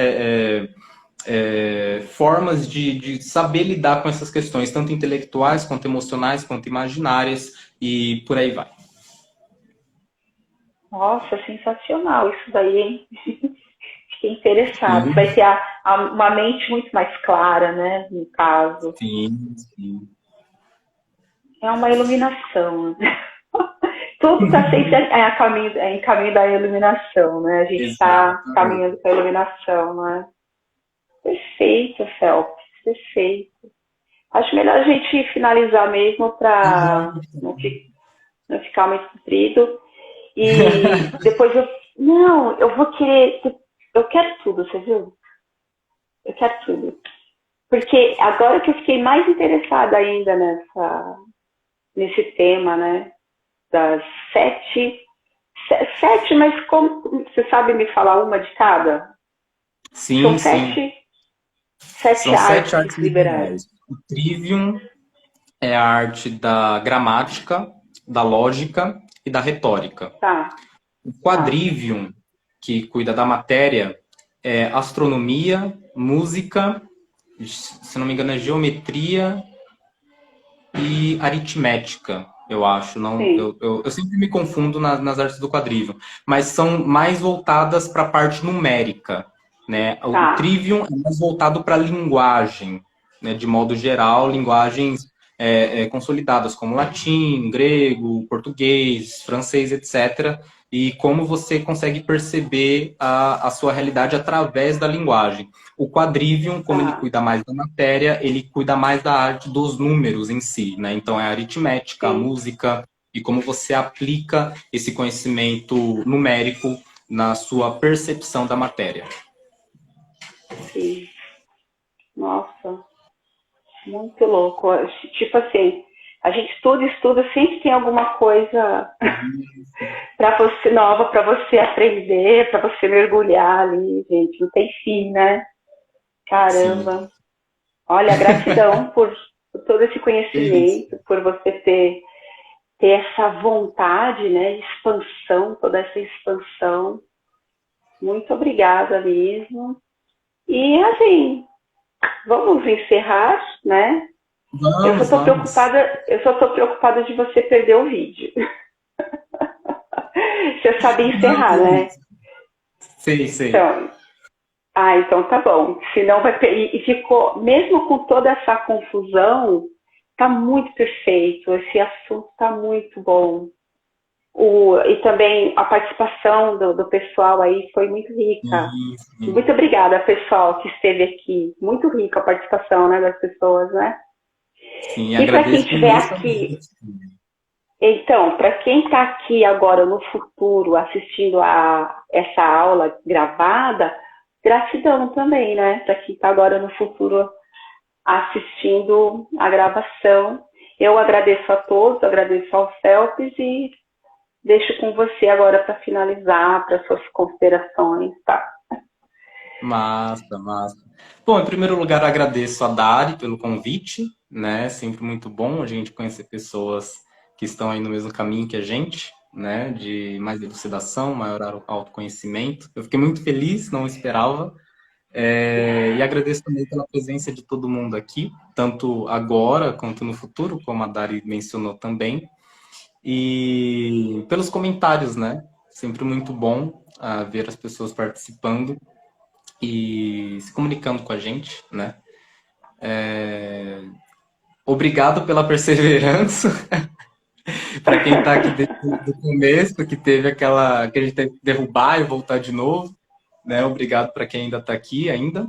formas de saber lidar com essas questões, tanto intelectuais, quanto emocionais, quanto imaginárias, e por aí vai. Nossa, sensacional isso daí, hein? Fiquei interessado. Sim, Vai ter uma mente muito mais clara, né? No caso. sim, sim. É uma iluminação. Tudo está sempre em caminho da iluminação, né? A gente está Exatamente. caminhando para a iluminação, né? Perfeito, Phelps, perfeito. Acho melhor a gente finalizar mesmo para não ficar muito comprido. E depois eu. Não, eu vou querer. Eu quero tudo, você viu? Eu quero tudo. Porque agora que eu fiquei mais interessada ainda nesse tema, né? Das sete. Sete, mas como você sabe me falar uma de cada? São Sim, sim. sete São 7 artes artes liberais. liberais. O Trivium é a arte da gramática, da lógica e da retórica. Tá, O tá. Quadrivium, que cuida da matéria, é astronomia, música, se não me engano, é geometria e aritmética, eu acho. Não, Sim. eu sempre me confundo nas artes do quadrivium, mas são mais voltadas para a parte numérica, né? O Tá. trivium é mais voltado para a linguagem, né? De modo geral, linguagens consolidadas como latim, grego, português, francês, etc. E como você consegue perceber a sua realidade através da linguagem. O quadrivium, como ele Tá. cuida mais da matéria, ele cuida mais da arte dos números em si, né? Então é a aritmética, a Sim. música e como você aplica esse conhecimento numérico na sua percepção da matéria. Sim. Nossa, muito louco. Tipo assim, a gente estuda, estuda, sempre tem alguma coisa para você nova para você aprender, para você mergulhar ali, gente. Não tem fim, né? Sim. Caramba. Olha, gratidão por todo esse É isso. conhecimento, por você ter essa vontade, né? Expansão, toda essa expansão. Muito obrigada mesmo. E assim, vamos encerrar, né? Vamos, vamos. Eu só tô preocupada de você perder o vídeo. Você sabe Não, encerrar, né? sei, sei. Então, então tá bom. Senão vai e ficou, mesmo com toda essa confusão, tá muito perfeito. Esse assunto tá muito bom. E também a participação do pessoal aí foi muito rica. Sim, Muito sim. obrigada, pessoal, que esteve aqui. Muito rica a participação, né, das pessoas, né? Sim, E para quem agradeço estiver imensamente. aqui, então, para quem está aqui agora no futuro assistindo a essa aula gravada, gratidão também, né? Para quem está agora no futuro assistindo a gravação. Eu agradeço a todos, agradeço ao Felps e deixo com você agora para finalizar, para suas considerações, tá? Massa, massa. Bom, em primeiro lugar, agradeço a Dari pelo convite, né? Sempre muito bom a gente conhecer pessoas que estão aí no mesmo caminho que a gente, né? De mais elucidação, maior autoconhecimento. Eu fiquei muito feliz, não esperava. E agradeço também pela presença de todo mundo aqui, tanto agora quanto no futuro, como a Dari mencionou também. E pelos comentários, né? Sempre muito bom ver as pessoas participando e se comunicando com a gente, né? Obrigado pela perseverança para quem está aqui desde o começo, que teve que a gente teve que derrubar e voltar de novo, né? Obrigado para quem ainda está aqui ainda.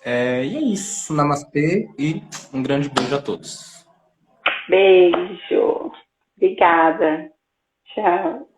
E é isso. Namastê e um grande beijo a todos. Beijo. Obrigada. Tchau.